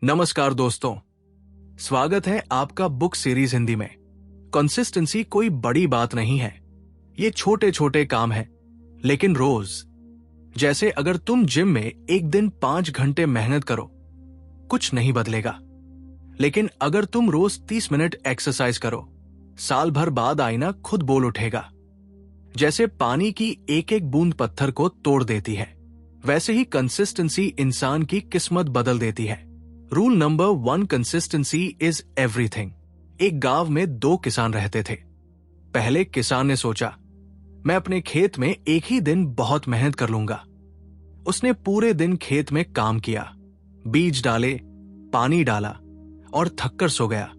नमस्कार दोस्तों, स्वागत है आपका बुक सीरीज हिंदी में। कंसिस्टेंसी कोई बड़ी बात नहीं है, ये छोटे छोटे काम हैं, लेकिन रोज। जैसे अगर तुम जिम में एक दिन 5 घंटे मेहनत करो, कुछ नहीं बदलेगा। लेकिन अगर तुम रोज 30 मिनट एक्सरसाइज करो, साल भर बाद आईना खुद बोल उठेगा। जैसे पानी की एक एक बूंद पत्थर को तोड़ देती है, वैसे ही कंसिस्टेंसी इंसान की किस्मत बदल देती है। Rule number 1, consistency is everything. एक गांव में 2 किसान रहते थे। पहले किसान ने सोचा, मैं अपने खेत में एक ही दिन बहुत मेहनत कर लूंगा। उसने पूरे दिन खेत में काम किया, बीज डाले, पानी डाला और थककर सो गया।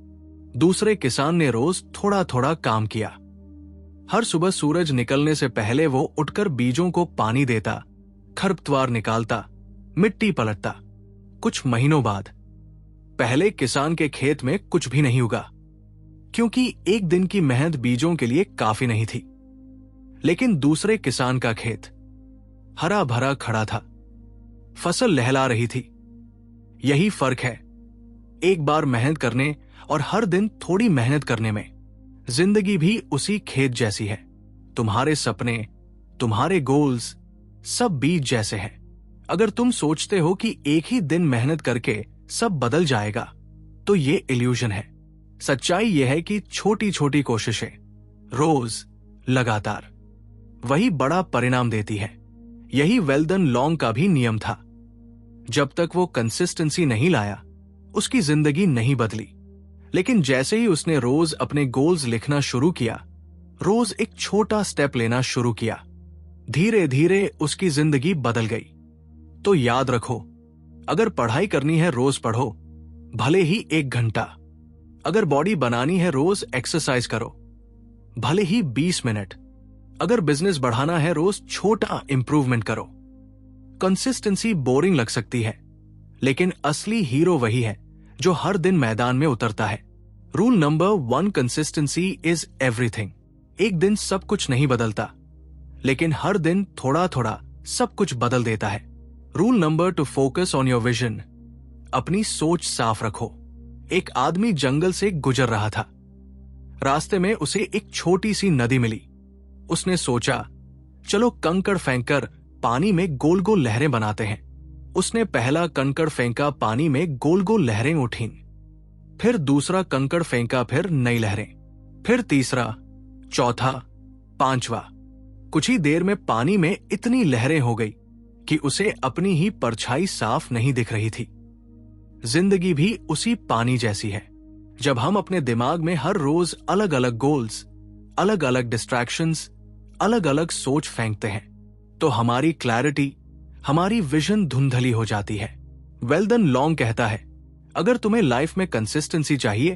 दूसरे किसान ने रोज थोड़ा थोड़ा काम किया। हर सुबह सूरज निकलने से पहले वो उठकर बीजों को पानी देता, खरपतवार निकालता, मिट्टी पलटता। कुछ महीनों बाद पहले किसान के खेत में कुछ भी नहीं उगा, क्योंकि एक दिन की मेहनत बीजों के लिए काफी नहीं थी। लेकिन दूसरे किसान का खेत हरा भरा खड़ा था, फसल लहला रही थी। यही फर्क है, एक बार मेहनत करने और हर दिन थोड़ी मेहनत करने में। जिंदगी भी उसी खेत जैसी है। तुम्हारे सपने, तुम्हारे गोल्स सब बीज जैसे हैं। अगर तुम सोचते हो कि एक ही दिन मेहनत करके सब बदल जाएगा, तो ये इल्यूजन है। सच्चाई यह है कि छोटी छोटी कोशिशें रोज, लगातार, वही बड़ा परिणाम देती है। यही वेल्डन लॉन्ग का भी नियम था। जब तक वो कंसिस्टेंसी नहीं लाया, उसकी जिंदगी नहीं बदली। लेकिन जैसे ही उसने रोज अपने गोल्स लिखना शुरू किया, रोज एक छोटा स्टेप लेना शुरू किया, धीरे धीरे उसकी जिंदगी बदल गई। तो याद रखो, अगर पढ़ाई करनी है रोज पढ़ो, भले ही 1 घंटा। अगर बॉडी बनानी है रोज एक्सरसाइज करो, भले ही 20 मिनट। अगर बिजनेस बढ़ाना है रोज छोटा इंप्रूवमेंट करो। कंसिस्टेंसी बोरिंग लग सकती है, लेकिन असली हीरो वही है जो हर दिन मैदान में उतरता है। Rule number 1, consistency is everything. एक दिन सब कुछ नहीं बदलता, लेकिन हर दिन थोड़ा थोड़ा सब कुछ बदल देता है। Rule number 2, focus on your vision. अपनी सोच साफ रखो। एक आदमी जंगल से गुजर रहा था। रास्ते में उसे एक छोटी सी नदी मिली। उसने सोचा, चलो कंकड़ फेंककर पानी में गोल गोल लहरें बनाते हैं। उसने पहला कंकड़ फेंका, पानी में गोल गोल लहरें उठीं। फिर दूसरा कंकड़ फेंका, फिर नई लहरें। फिर तीसरा, चौथा, 5वां। कुछ ही देर में पानी में इतनी लहरें हो गई कि उसे अपनी ही परछाई साफ नहीं दिख रही थी। जिंदगी भी उसी पानी जैसी है। जब हम अपने दिमाग में हर रोज अलग अलग गोल्स, अलग अलग डिस्ट्रैक्शंस, अलग अलग सोच फेंकते हैं, तो हमारी क्लैरिटी, हमारी विजन धुंधली हो जाती है। वेल्डन लॉन्ग कहता है, अगर तुम्हें लाइफ में कंसिस्टेंसी चाहिए,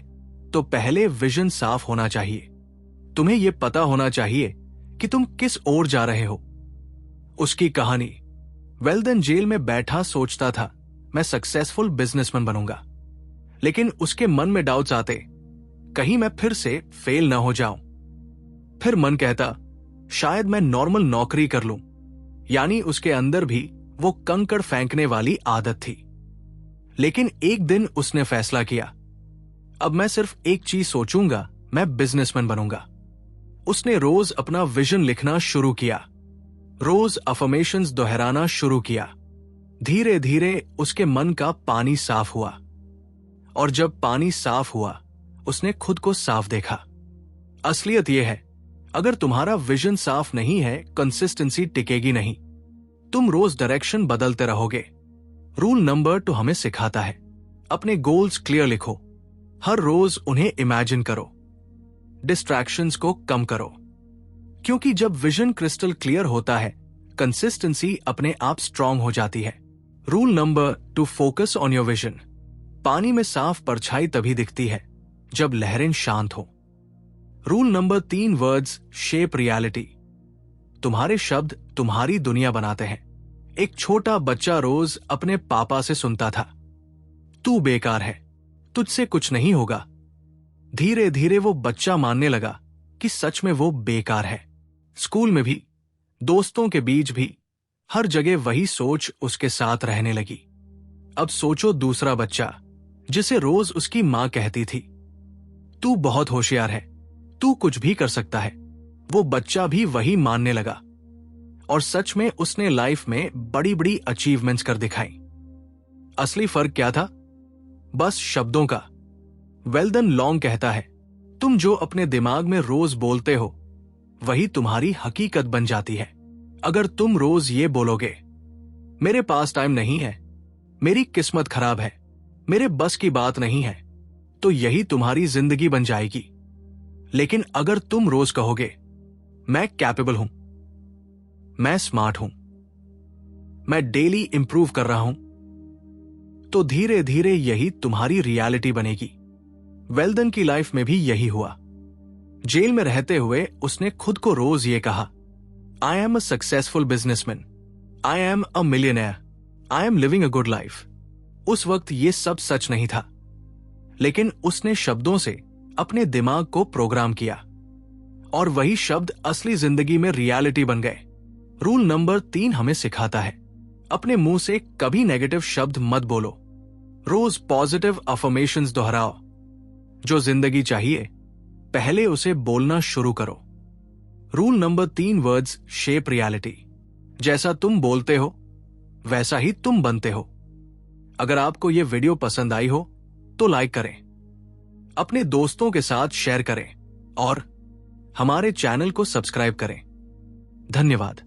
तो पहले विजन साफ होना चाहिए। तुम्हें यह पता होना चाहिए कि तुम किस ओर जा रहे हो। उसकी कहानी, वेल्डन जेल में बैठा सोचता था, मैं सक्सेसफुल बिजनेसमैन बनूंगा। लेकिन उसके मन में डाउट्स आते, कहीं मैं फिर से फेल ना हो जाऊं। फिर मन कहता, शायद मैं नॉर्मल नौकरी कर लूं। यानी उसके अंदर भी वो कंकड़ फेंकने वाली आदत थी। लेकिन एक दिन उसने फैसला किया, अब मैं सिर्फ एक चीज सोचूंगा, मैं बिजनेसमैन बनूंगा। उसने रोज अपना विजन लिखना शुरू किया, रोज अफर्मेशंस दोहराना शुरू किया। धीरे धीरे उसके मन का पानी साफ हुआ। और जब पानी साफ हुआ, उसने खुद को साफ देखा। असलियत यह है, अगर तुम्हारा विजन साफ नहीं है, कंसिस्टेंसी टिकेगी नहीं। तुम रोज डायरेक्शन बदलते रहोगे। रूल नंबर 2 हमें सिखाता है, अपने गोल्स क्लियर लिखो। हर रोज उन्हें इमेजिन करो। डिस्ट्रैक्शंस को कम करो, क्योंकि जब विजन क्रिस्टल क्लियर होता है, कंसिस्टेंसी अपने आप स्ट्रांग हो जाती है। Rule number 2, focus on your vision. पानी में साफ परछाई तभी दिखती है जब लहरें शांत हो। Rule number 3, words shape reality. तुम्हारे शब्द तुम्हारी दुनिया बनाते हैं। एक छोटा बच्चा रोज अपने पापा से सुनता था, तू बेकार है, तुझसे कुछ नहीं होगा। धीरे धीरे वो बच्चा मानने लगा कि सच में वो बेकार है। स्कूल में भी, दोस्तों के बीच भी, हर जगह वही सोच उसके साथ रहने लगी। अब सोचो दूसरा बच्चा जिसे रोज उसकी मां कहती थी, तू बहुत होशियार है, तू कुछ भी कर सकता है, वो बच्चा भी वही मानने लगा। और सच में उसने लाइफ में बड़ी बड़ी अचीवमेंट्स कर दिखाई। असली फर्क क्या था? बस शब्दों का। वेल्डन लॉन्ग कहता है, तुम जो अपने दिमाग में रोज बोलते हो वही तुम्हारी हकीकत बन जाती है। अगर तुम रोज ये बोलोगे, मेरे पास टाइम नहीं है, मेरी किस्मत खराब है, मेरे बस की बात नहीं है, तो यही तुम्हारी जिंदगी बन जाएगी। लेकिन अगर तुम रोज कहोगे, मैं कैपेबल हूं, मैं स्मार्ट हूं, मैं डेली इंप्रूव कर रहा हूं, तो धीरे धीरे यही तुम्हारी रियलिटी बनेगी। वेल्डन की लाइफ में भी यही हुआ। जेल में रहते हुए उसने खुद को रोज ये कहा, I am a successful businessman, I am a millionaire, I am living a good life. उस वक्त ये सब सच नहीं था, लेकिन उसने शब्दों से अपने दिमाग को प्रोग्राम किया और वही शब्द असली जिंदगी में रियलिटी बन गए। रूल नंबर 3 हमें सिखाता है, अपने मुंह से कभी नेगेटिव शब्द मत बोलो, रोज पॉजिटिव अफर्मेशंस दोहराओ। जो जिंदगी चाहिए पहले उसे बोलना शुरू करो। Rule number 3 words shape reality. जैसा तुम बोलते हो वैसा ही तुम बनते हो। अगर आपको यह वीडियो पसंद आई हो तो लाइक करें, अपने दोस्तों के साथ शेयर करें और हमारे चैनल को सब्सक्राइब करें। धन्यवाद।